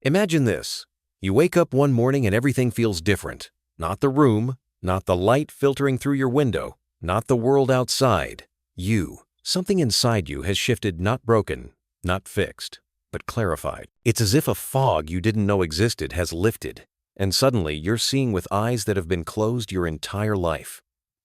Imagine this. You wake up one morning and everything feels different. Not the room, not the light filtering through your window, not the world outside. You. Something inside you has shifted, not broken, not fixed, but clarified. It's as if a fog you didn't know existed has lifted, and suddenly you're seeing with eyes that have been closed your entire life.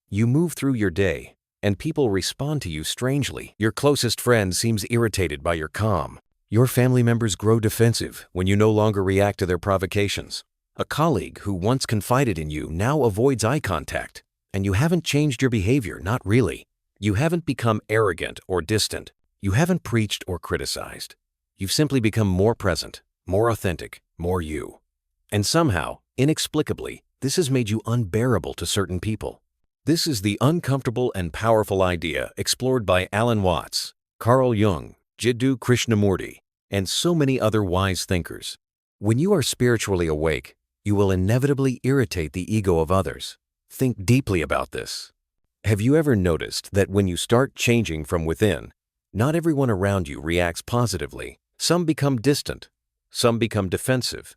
You move through your day, and people respond to you strangely. Your closest friend seems irritated by your calm. Your family members grow defensive when you no longer react to their provocations. A colleague who once confided in you now avoids eye contact, and you haven't changed your behavior, not really. You haven't become arrogant or distant. You haven't preached or criticized. You've simply become more present, more authentic, more you. And somehow, inexplicably, this has made you unbearable to certain people. This is the uncomfortable and powerful idea explored by Alan Watts, Carl Jung, Jiddu Krishnamurti, and so many other wise thinkers. When you are spiritually awake, you will inevitably irritate the ego of others. Think deeply about this. Have you ever noticed that when you start changing from within, not everyone around you reacts positively? Some become distant, some become defensive,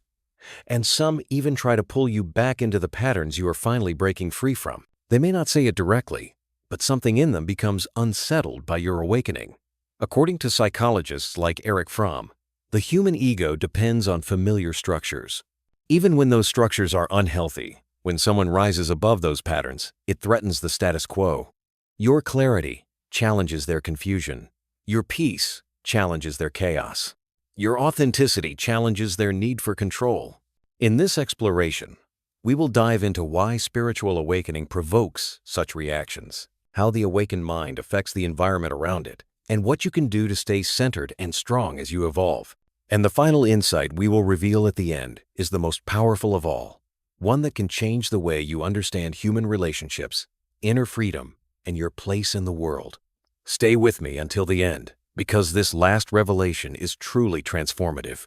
and some even try to pull you back into the patterns you are finally breaking free from. They may not say it directly, but something in them becomes unsettled by your awakening. According to psychologists like Erich Fromm, the human ego depends on familiar structures. Even when those structures are unhealthy, when someone rises above those patterns, it threatens the status quo. Your clarity challenges their confusion. Your peace challenges their chaos. Your authenticity challenges their need for control. In this exploration, we will dive into why spiritual awakening provokes such reactions, how the awakened mind affects the environment around it, and what you can do to stay centered and strong as you evolve. And the final insight we will reveal at the end is the most powerful of all, one that can change the way you understand human relationships, inner freedom, and your place in the world. Stay with me until the end, because this last revelation is truly transformative.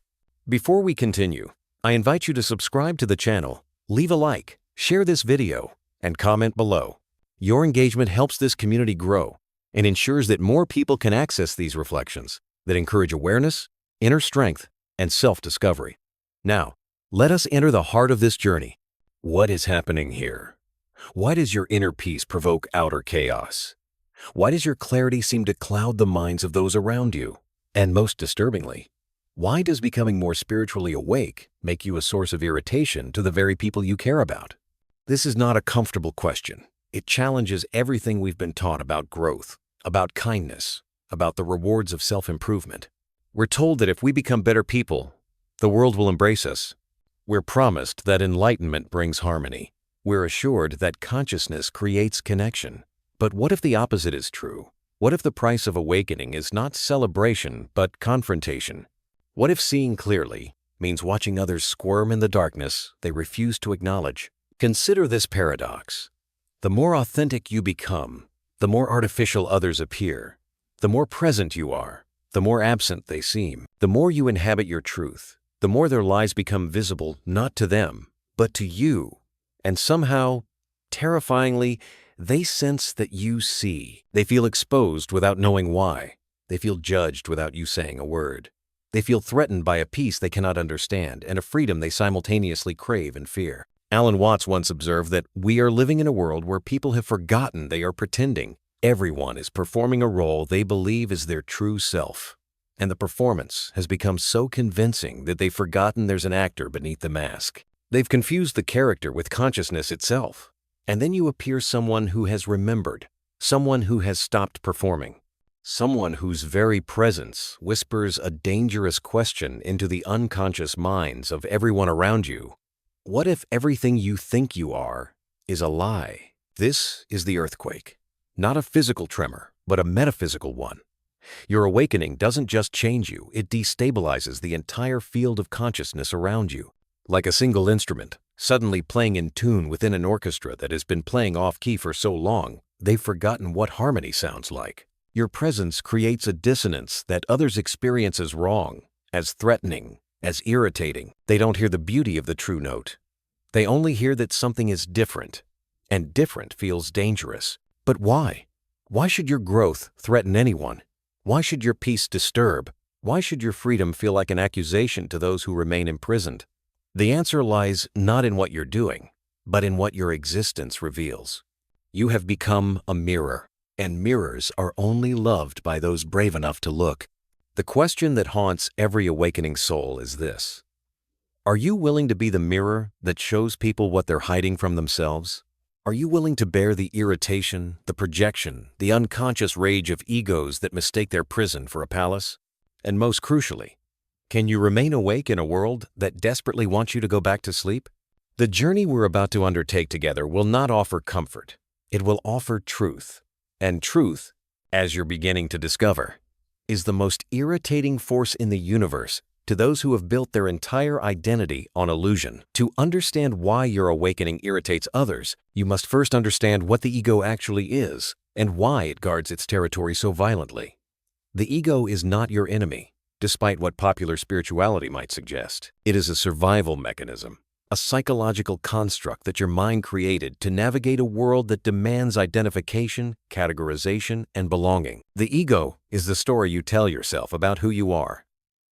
Before we continue, I invite you to subscribe to the channel, leave a like, share this video, and comment below. Your engagement helps this community grow and ensures that more people can access these reflections that encourage awareness, inner strength, and self-discovery. Now, let us enter the heart of this journey. What is happening here? Why does your inner peace provoke outer chaos? Why does your clarity seem to cloud the minds of those around you? And most disturbingly, why does becoming more spiritually awake make you a source of irritation to the very people you care about? This is not a comfortable question. It challenges everything we've been taught about growth, about kindness, about the rewards of self-improvement. We're told that if we become better people, the world will embrace us. We're promised that enlightenment brings harmony. We're assured that consciousness creates connection. But what if the opposite is true? What if the price of awakening is not celebration, but confrontation? What if seeing clearly means watching others squirm in the darkness they refuse to acknowledge? Consider this paradox. The more authentic you become, the more artificial others appear. The more present you are, the more absent they seem. The more you inhabit your truth, the more their lies become visible not to them, but to you. And somehow, terrifyingly, they sense that you see. They feel exposed without knowing why. They feel judged without you saying a word. They feel threatened by a peace they cannot understand and a freedom they simultaneously crave and fear. Alan Watts once observed that we are living in a world where people have forgotten they are pretending. Everyone is performing a role they believe is their true self. And the performance has become so convincing that they've forgotten there's an actor beneath the mask. They've confused the character with consciousness itself. And then you appear someone who has remembered, someone who has stopped performing, someone whose very presence whispers a dangerous question into the unconscious minds of everyone around you. What if everything you think you are is a lie? This is the earthquake, not a physical tremor, but a metaphysical one. Your awakening doesn't just change you, it destabilizes the entire field of consciousness around you. Like a single instrument, suddenly playing in tune within an orchestra that has been playing off-key for so long, they've forgotten what harmony sounds like. Your presence creates a dissonance that others experience as wrong, as threatening, as irritating. They don't hear the beauty of the true note. They only hear that something is different, and different feels dangerous. But why? Why should your growth threaten anyone? Why should your peace disturb? Why should your freedom feel like an accusation to those who remain imprisoned? The answer lies not in what you're doing, but in what your existence reveals. You have become a mirror, and mirrors are only loved by those brave enough to look. The question that haunts every awakening soul is this: are you willing to be the mirror that shows people what they're hiding from themselves? Are you willing to bear the irritation, the projection, the unconscious rage of egos that mistake their prison for a palace? And most crucially, can you remain awake in a world that desperately wants you to go back to sleep? The journey we're about to undertake together will not offer comfort. It will offer truth. And truth, as you're beginning to discover, is the most irritating force in the universe to those who have built their entire identity on illusion. To understand why your awakening irritates others, you must first understand what the ego actually is and why it guards its territory so violently. The ego is not your enemy, despite what popular spirituality might suggest. It is a survival mechanism, a psychological construct that your mind created to navigate a world that demands identification, categorization, and belonging. The ego is the story you tell yourself about who you are.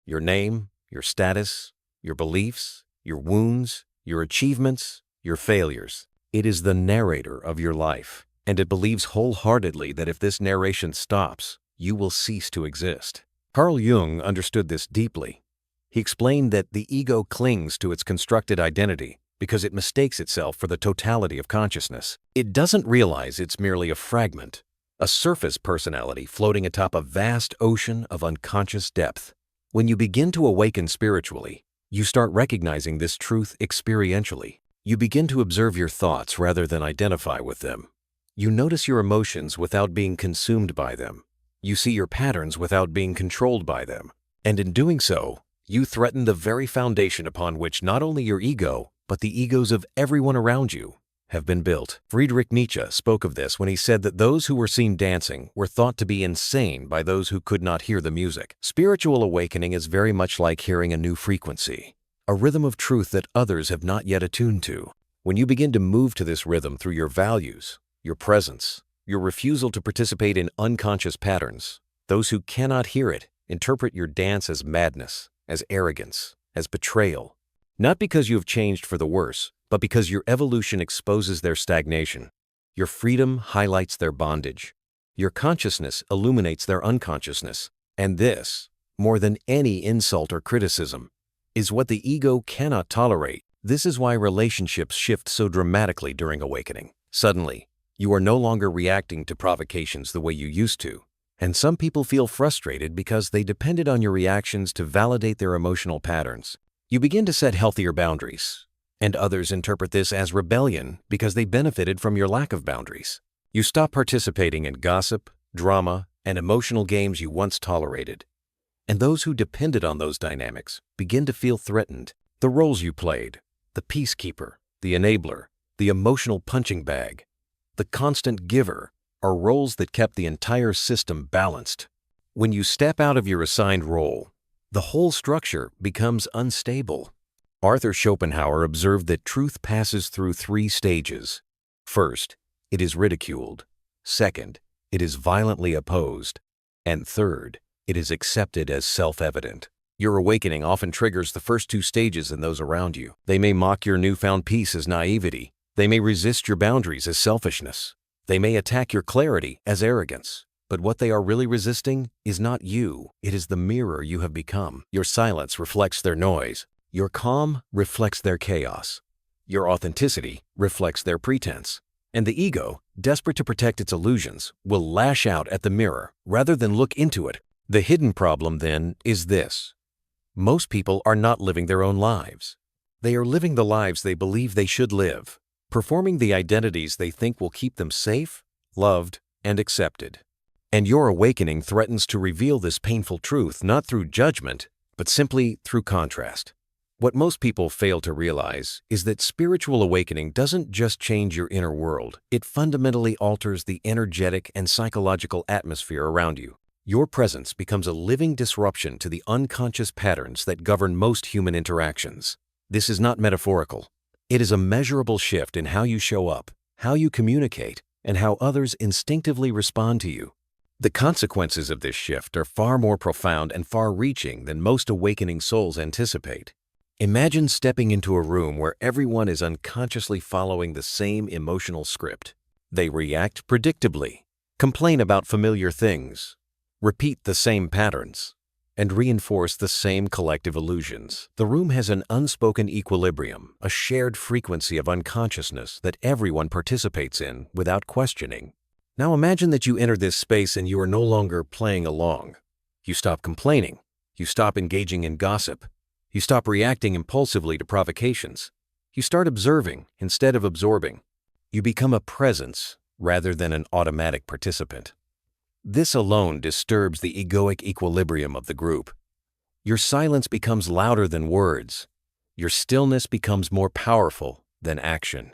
Your name, your status, your beliefs, your wounds, your achievements, your failures. It is the narrator of your life, and it believes wholeheartedly that if this narration stops, you will cease to exist. Carl Jung understood this deeply. He explained that the ego clings to its constructed identity because it mistakes itself for the totality of consciousness. It doesn't realize it's merely a fragment, a surface personality floating atop a vast ocean of unconscious depth. When you begin to awaken spiritually, you start recognizing this truth experientially. You begin to observe your thoughts rather than identify with them. You notice your emotions without being consumed by them. You see your patterns without being controlled by them. And in doing so, you threaten the very foundation upon which not only your ego, but the egos of everyone around you have been built. Friedrich Nietzsche spoke of this when he said that those who were seen dancing were thought to be insane by those who could not hear the music. Spiritual awakening is very much like hearing a new frequency, a rhythm of truth that others have not yet attuned to. When you begin to move to this rhythm through your values, your presence, your refusal to participate in unconscious patterns, those who cannot hear it interpret your dance as madness, as arrogance, as betrayal. Not because you have changed for the worse, but because your evolution exposes their stagnation. Your freedom highlights their bondage. Your consciousness illuminates their unconsciousness. And this, more than any insult or criticism, is what the ego cannot tolerate. This is why relationships shift so dramatically during awakening. Suddenly, you are no longer reacting to provocations the way you used to. And some people feel frustrated because they depended on your reactions to validate their emotional patterns. You begin to set healthier boundaries, and others interpret this as rebellion because they benefited from your lack of boundaries. You stop participating in gossip, drama, and emotional games you once tolerated. And those who depended on those dynamics begin to feel threatened. The roles you played, the peacekeeper, the enabler, the emotional punching bag, the constant giver, are roles that kept the entire system balanced. When you step out of your assigned role, the whole structure becomes unstable. Arthur Schopenhauer observed that truth passes through 3 stages. First, it is ridiculed. Second, it is violently opposed. And third, it is accepted as self-evident. Your awakening often triggers the first 2 stages in those around you. They may mock your newfound peace as naivety. They may resist your boundaries as selfishness. They may attack your clarity as arrogance. But what they are really resisting is not you. It is the mirror you have become. Your silence reflects their noise. Your calm reflects their chaos. Your authenticity reflects their pretense. And the ego, desperate to protect its illusions, will lash out at the mirror rather than look into it. The hidden problem, then, is this. Most people are not living their own lives. They are living the lives they believe they should live, performing the identities they think will keep them safe, loved, and accepted. And your awakening threatens to reveal this painful truth not through judgment, but simply through contrast. What most people fail to realize is that spiritual awakening doesn't just change your inner world, it fundamentally alters the energetic and psychological atmosphere around you. Your presence becomes a living disruption to the unconscious patterns that govern most human interactions. This is not metaphorical. It is a measurable shift in how you show up, how you communicate, and how others instinctively respond to you. The consequences of this shift are far more profound and far-reaching than most awakening souls anticipate. Imagine stepping into a room where everyone is unconsciously following the same emotional script. They react predictably, complain about familiar things, repeat the same patterns, and reinforce the same collective illusions. The room has an unspoken equilibrium, a shared frequency of unconsciousness that everyone participates in without questioning. Now imagine that you enter this space and you are no longer playing along. You stop complaining. You stop engaging in gossip. You stop reacting impulsively to provocations. You start observing instead of absorbing. You become a presence rather than an automatic participant. This alone disturbs the egoic equilibrium of the group. Your silence becomes louder than words. Your stillness becomes more powerful than action.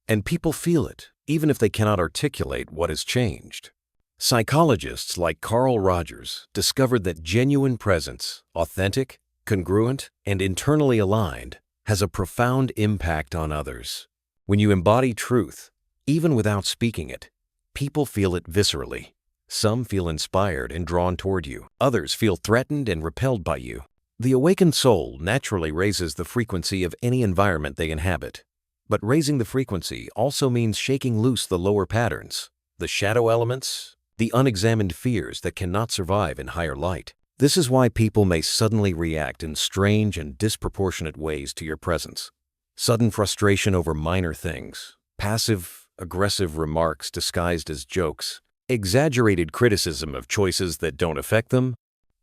And people feel it, even if they cannot articulate what has changed. Psychologists like Carl Rogers discovered that genuine presence, authentic, congruent, and internally aligned, has a profound impact on others. When you embody truth, even without speaking it, people feel it viscerally. Some feel inspired and drawn toward you. Others feel threatened and repelled by you. The awakened soul naturally raises the frequency of any environment they inhabit. But raising the frequency also means shaking loose the lower patterns, the shadow elements, the unexamined fears that cannot survive in higher light. This is why people may suddenly react in strange and disproportionate ways to your presence. Sudden frustration over minor things, passive-aggressive remarks disguised as jokes, exaggerated criticism of choices that don't affect them,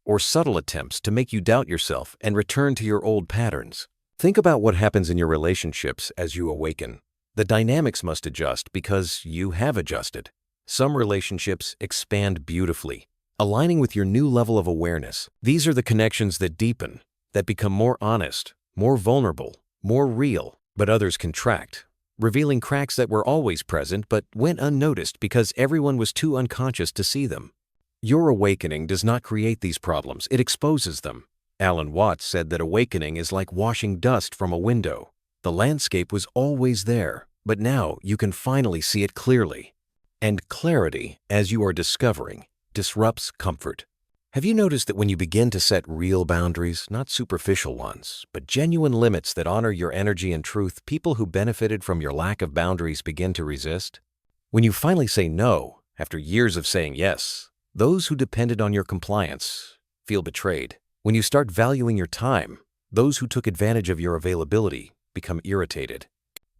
or subtle attempts to make you doubt yourself and return to your old patterns. Think about what happens in your relationships as you awaken. The dynamics must adjust because you have adjusted. Some relationships expand beautifully, aligning with your new level of awareness. These are the connections that deepen, that become more honest, more vulnerable, more real, but others contract, revealing cracks that were always present but went unnoticed because everyone was too unconscious to see them. Your awakening does not create these problems, it exposes them. Alan Watts said that awakening is like washing dust from a window. The landscape was always there, but now you can finally see it clearly. And clarity, as you are discovering, disrupts comfort. Have you noticed that when you begin to set real boundaries, not superficial ones, but genuine limits that honor your energy and truth, people who benefited from your lack of boundaries begin to resist? When you finally say no, after years of saying yes, those who depended on your compliance feel betrayed. When you start valuing your time, those who took advantage of your availability become irritated.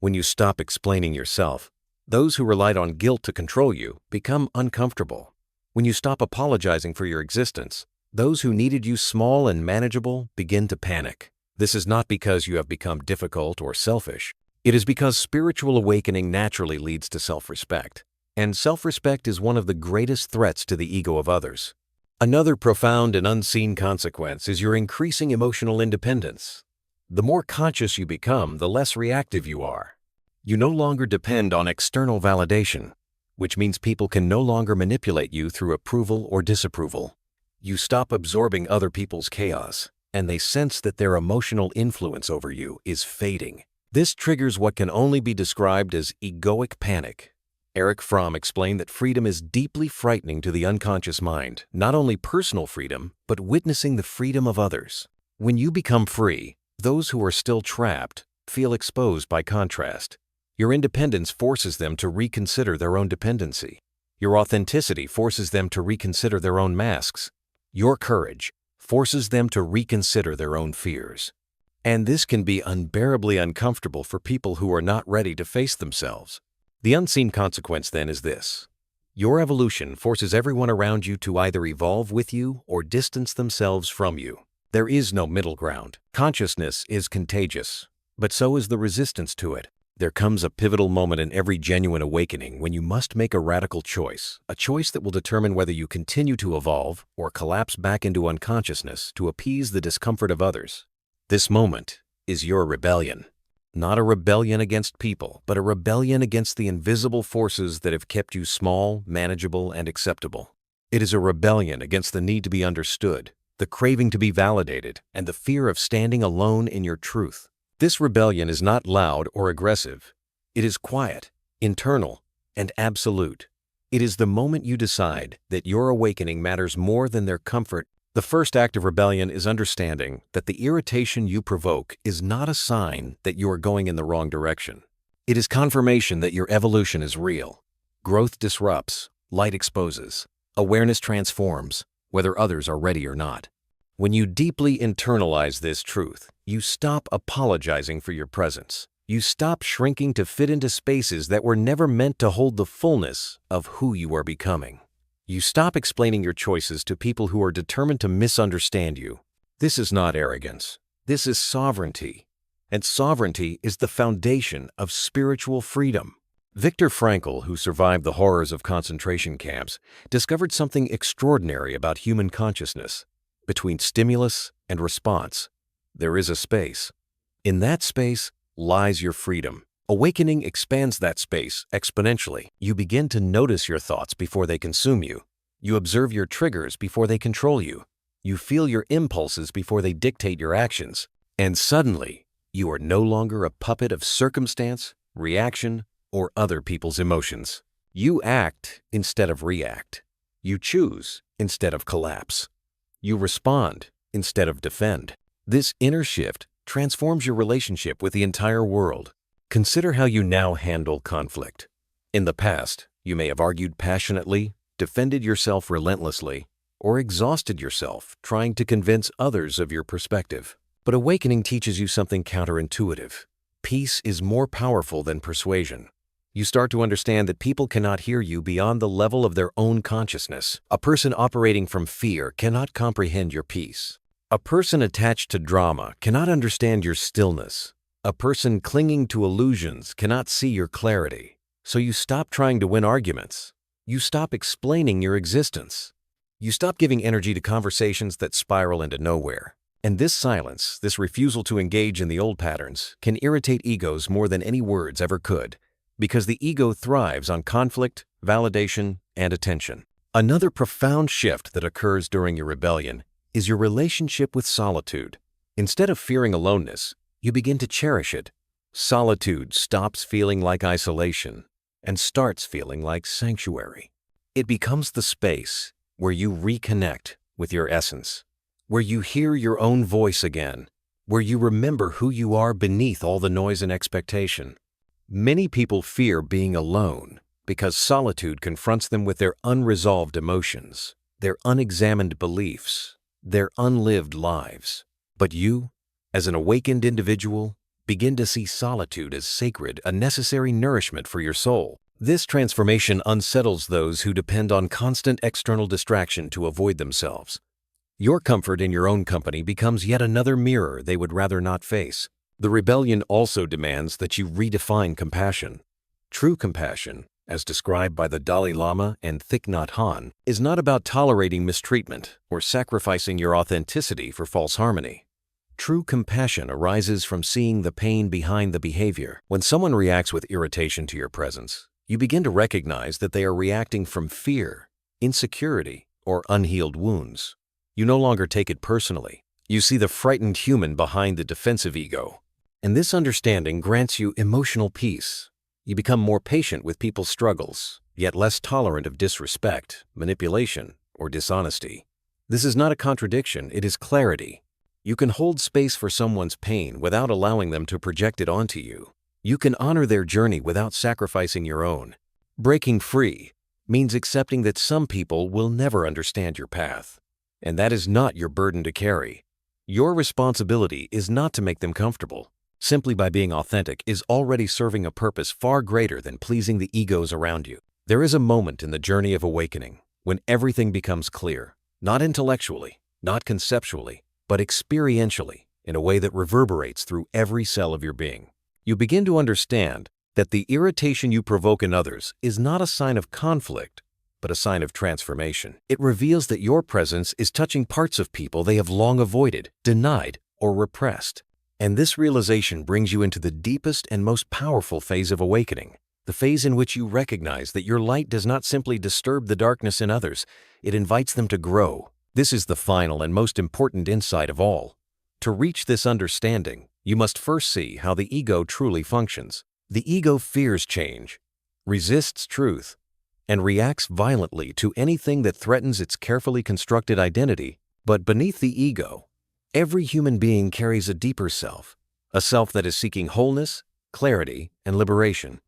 When you stop explaining yourself, those who relied on guilt to control you become uncomfortable. When you stop apologizing for your existence, those who needed you small and manageable begin to panic. This is not because you have become difficult or selfish. It is because spiritual awakening naturally leads to self-respect. And self-respect is one of the greatest threats to the ego of others. Another profound and unseen consequence is your increasing emotional independence. The more conscious you become, the less reactive you are. You no longer depend on external validation, which means people can no longer manipulate you through approval or disapproval. You stop absorbing other people's chaos, and they sense that their emotional influence over you is fading. This triggers what can only be described as egoic panic. Erich Fromm explained that freedom is deeply frightening to the unconscious mind, not only personal freedom, but witnessing the freedom of others. When you become free, those who are still trapped feel exposed by contrast. Your independence forces them to reconsider their own dependency. Your authenticity forces them to reconsider their own masks. Your courage forces them to reconsider their own fears. And this can be unbearably uncomfortable for people who are not ready to face themselves. The unseen consequence then is this. Your evolution forces everyone around you to either evolve with you or distance themselves from you. There is no middle ground. Consciousness is contagious, but so is the resistance to it. There comes a pivotal moment in every genuine awakening when you must make a radical choice, a choice that will determine whether you continue to evolve or collapse back into unconsciousness to appease the discomfort of others. This moment is your rebellion. Not a rebellion against people, but a rebellion against the invisible forces that have kept you small, manageable, and acceptable. It is a rebellion against the need to be understood, the craving to be validated, and the fear of standing alone in your truth. This rebellion is not loud or aggressive. It is quiet, internal, and absolute. It is the moment you decide that your awakening matters more than their comfort. The first act of rebellion is understanding that the irritation you provoke is not a sign that you are going in the wrong direction. It is confirmation that your evolution is real. Growth disrupts, light exposes, awareness transforms, whether others are ready or not. When you deeply internalize this truth, you stop apologizing for your presence. You stop shrinking to fit into spaces that were never meant to hold the fullness of who you are becoming. You stop explaining your choices to people who are determined to misunderstand you. This is not arrogance. This is sovereignty. And sovereignty is the foundation of spiritual freedom. Viktor Frankl, who survived the horrors of concentration camps, discovered something extraordinary about human consciousness. Between stimulus and response, there is a space. In that space lies your freedom. Awakening expands that space exponentially. You begin to notice your thoughts before they consume you. You observe your triggers before they control you. You feel your impulses before they dictate your actions. And suddenly, you are no longer a puppet of circumstance, reaction, or other people's emotions. You act instead of react. You choose instead of collapse. You respond instead of defend. This inner shift transforms your relationship with the entire world. Consider how you now handle conflict. In the past, you may have argued passionately, defended yourself relentlessly, or exhausted yourself trying to convince others of your perspective. But awakening teaches you something counterintuitive. Peace is more powerful than persuasion. You start to understand that people cannot hear you beyond the level of their own consciousness. A person operating from fear cannot comprehend your peace. A person attached to drama cannot understand your stillness. A person clinging to illusions cannot see your clarity. So you stop trying to win arguments. You stop explaining your existence. You stop giving energy to conversations that spiral into nowhere. And this silence, this refusal to engage in the old patterns, can irritate egos more than any words ever could, because the ego thrives on conflict, validation, and attention. Another profound shift that occurs during your rebellion is your relationship with solitude. Instead of fearing aloneness, you begin to cherish it. Solitude stops feeling like isolation and starts feeling like sanctuary. It becomes the space where you reconnect with your essence, where you hear your own voice again, where you remember who you are beneath all the noise and expectation. Many people fear being alone because solitude confronts them with their unresolved emotions, their unexamined beliefs, their unlived lives. But you, as an awakened individual, begin to see solitude as sacred, a necessary nourishment for your soul. This transformation unsettles those who depend on constant external distraction to avoid themselves. Your comfort in your own company becomes yet another mirror they would rather not face. The rebellion also demands that you redefine compassion. True compassion, as described by the Dalai Lama and Thich Nhat Hanh, is not about tolerating mistreatment or sacrificing your authenticity for false harmony. True compassion arises from seeing the pain behind the behavior. When someone reacts with irritation to your presence, you begin to recognize that they are reacting from fear, insecurity, or unhealed wounds. You no longer take it personally. You see the frightened human behind the defensive ego. And this understanding grants you emotional peace. You become more patient with people's struggles, yet less tolerant of disrespect, manipulation, or dishonesty. This is not a contradiction, it is clarity. You can hold space for someone's pain without allowing them to project it onto you. You can honor their journey without sacrificing your own. Breaking free means accepting that some people will never understand your path, and that is not your burden to carry. Your responsibility is not to make them comfortable. Simply by being authentic is already serving a purpose far greater than pleasing the egos around you. There is a moment in the journey of awakening when everything becomes clear, not intellectually, not conceptually, but experientially, in a way that reverberates through every cell of your being. You begin to understand that the irritation you provoke in others is not a sign of conflict, but a sign of transformation. It reveals that your presence is touching parts of people they have long avoided, denied, or repressed. And this realization brings you into the deepest and most powerful phase of awakening, the phase in which you recognize that your light does not simply disturb the darkness in others, it invites them to grow. This is the final and most important insight of all. To reach this understanding, you must first see how the ego truly functions. The ego fears change, resists truth, and reacts violently to anything that threatens its carefully constructed identity. But beneath the ego, every human being carries a deeper self, a self that is seeking wholeness, clarity, and liberation.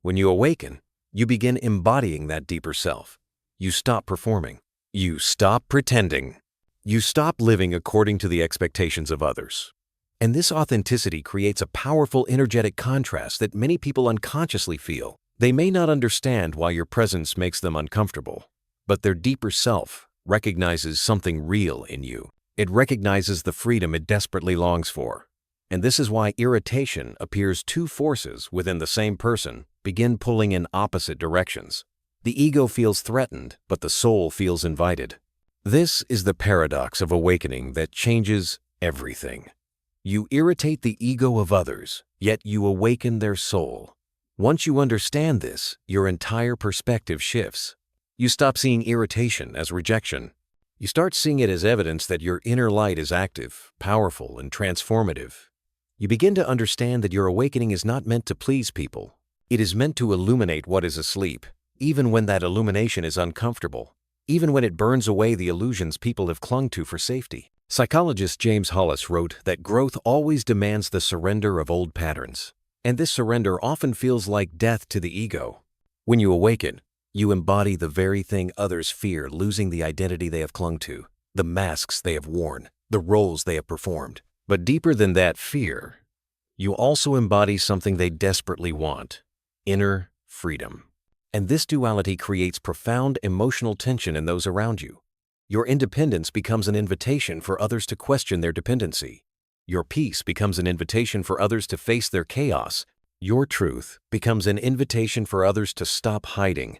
When you awaken, you begin embodying that deeper self. You stop performing. You stop pretending. You stop living according to the expectations of others. And this authenticity creates a powerful energetic contrast that many people unconsciously feel. They may not understand why your presence makes them uncomfortable, but their deeper self recognizes something real in you. It recognizes the freedom it desperately longs for. And this is why irritation appears two forces within the same person begin pulling in opposite directions. The ego feels threatened, but the soul feels invited. This is the paradox of awakening that changes everything. You irritate the ego of others, yet you awaken their soul. Once you understand this, your entire perspective shifts. You stop seeing irritation as rejection. You start seeing it as evidence that your inner light is active, powerful, and transformative. You begin to understand that your awakening is not meant to please people. It is meant to illuminate what is asleep, even when that illumination is uncomfortable, even when it burns away the illusions people have clung to for safety. Psychologist James Hollis wrote that growth always demands the surrender of old patterns, and this surrender often feels like death to the ego. When you awaken, you embody the very thing others fear losing, the identity they have clung to, the masks they have worn, the roles they have performed. But deeper than that fear, you also embody something they desperately want: inner freedom. And this duality creates profound emotional tension in those around you. Your independence becomes an invitation for others to question their dependency. Your peace becomes an invitation for others to face their chaos. Your truth becomes an invitation for others to stop hiding.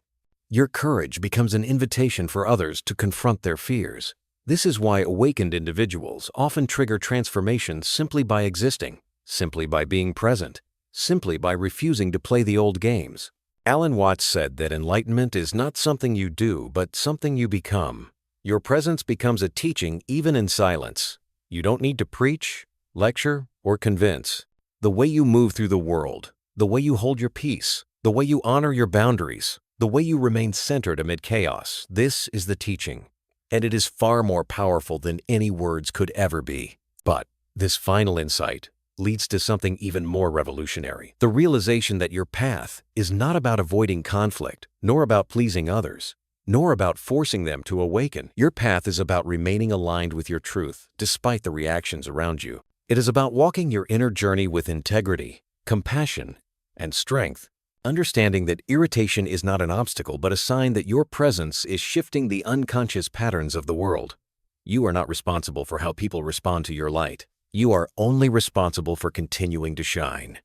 Your courage becomes an invitation for others to confront their fears. This is why awakened individuals often trigger transformation simply by existing, simply by being present, simply by refusing to play the old games. Alan Watts said that enlightenment is not something you do, but something you become. Your presence becomes a teaching even in silence. You don't need to preach, lecture, or convince. The way you move through the world, the way you hold your peace, the way you honor your boundaries, the way you remain centered amid chaos, this is the teaching. And it is far more powerful than any words could ever be. But this final insight leads to something even more revolutionary: the realization that your path is not about avoiding conflict, nor about pleasing others, nor about forcing them to awaken. Your path is about remaining aligned with your truth, despite the reactions around you. It is about walking your inner journey with integrity, compassion, and strength, understanding that irritation is not an obstacle, but a sign that your presence is shifting the unconscious patterns of the world. You are not responsible for how people respond to your light. You are only responsible for continuing to shine.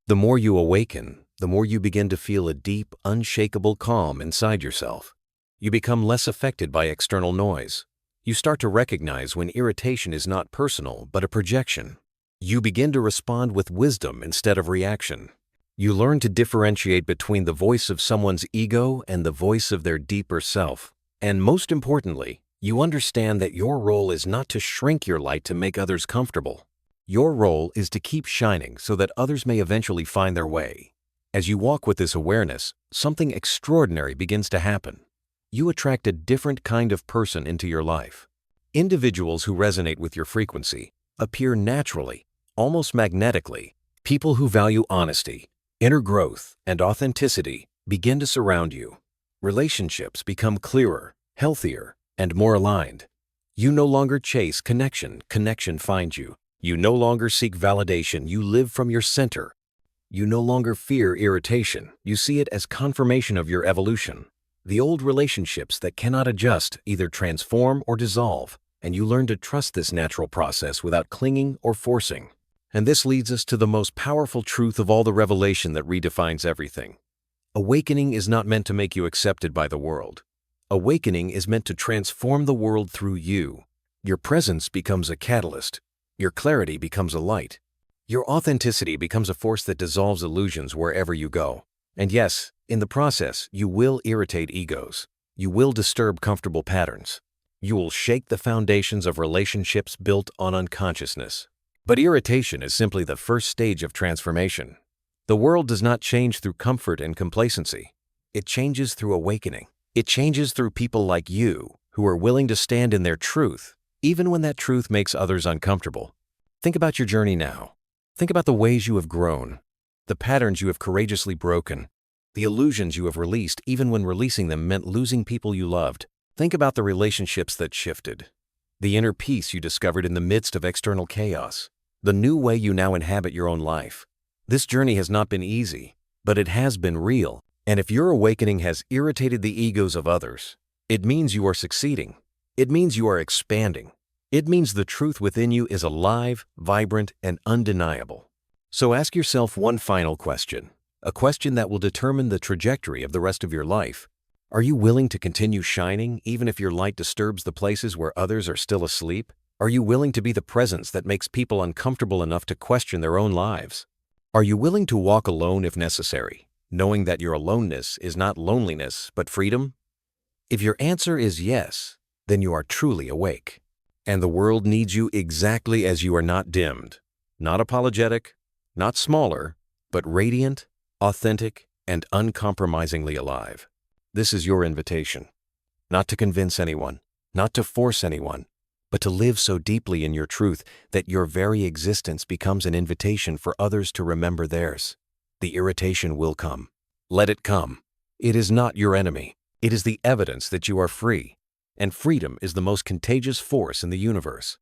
The more you awaken, the more you begin to feel a deep, unshakable calm inside yourself. You become less affected by external noise. You start to recognize when irritation is not personal, but a projection. You begin to respond with wisdom instead of reaction. You learn to differentiate between the voice of someone's ego and the voice of their deeper self. And most importantly, you understand that your role is not to shrink your light to make others comfortable. Your role is to keep shining so that others may eventually find their way. As you walk with this awareness, something extraordinary begins to happen. You attract a different kind of person into your life. Individuals who resonate with your frequency appear naturally, almost magnetically. People who value honesty, inner growth, and authenticity begin to surround you. Relationships become clearer, healthier, and more aligned. You no longer chase connection, connection finds you. You no longer seek validation, you live from your center. You no longer fear irritation, you see it as confirmation of your evolution. The old relationships that cannot adjust either transform or dissolve, and you learn to trust this natural process without clinging or forcing. And this leads us to the most powerful truth of all, the revelation that redefines everything. Awakening is not meant to make you accepted by the world. Awakening is meant to transform the world through you. Your presence becomes a catalyst. Your clarity becomes a light. Your authenticity becomes a force that dissolves illusions wherever you go. And yes, in the process, you will irritate egos. You will disturb comfortable patterns. You will shake the foundations of relationships built on unconsciousness. But irritation is simply the first stage of transformation. The world does not change through comfort and complacency. It changes through awakening. It changes through people like you who are willing to stand in their truth, even when that truth makes others uncomfortable. Think about your journey now. Think about the ways you have grown, the patterns you have courageously broken, the illusions you have released even when releasing them meant losing people you loved. Think about the relationships that shifted, the inner peace you discovered in the midst of external chaos, the new way you now inhabit your own life. This journey has not been easy, but it has been real. And if your awakening has irritated the egos of others, it means you are succeeding. It means you are expanding. It means the truth within you is alive, vibrant, and undeniable. So ask yourself one final question, a question that will determine the trajectory of the rest of your life. Are you willing to continue shining even if your light disturbs the places where others are still asleep? Are you willing to be the presence that makes people uncomfortable enough to question their own lives? Are you willing to walk alone if necessary, knowing that your aloneness is not loneliness but freedom? If your answer is yes, then you are truly awake. And the world needs you exactly as you are, not dimmed, not apologetic, not smaller, but radiant, authentic, and uncompromisingly alive. This is your invitation, not to convince anyone, not to force anyone, but to live so deeply in your truth that your very existence becomes an invitation for others to remember theirs. The irritation will come. Let it come. It is not your enemy. It is the evidence that you are free, and freedom is the most contagious force in the universe.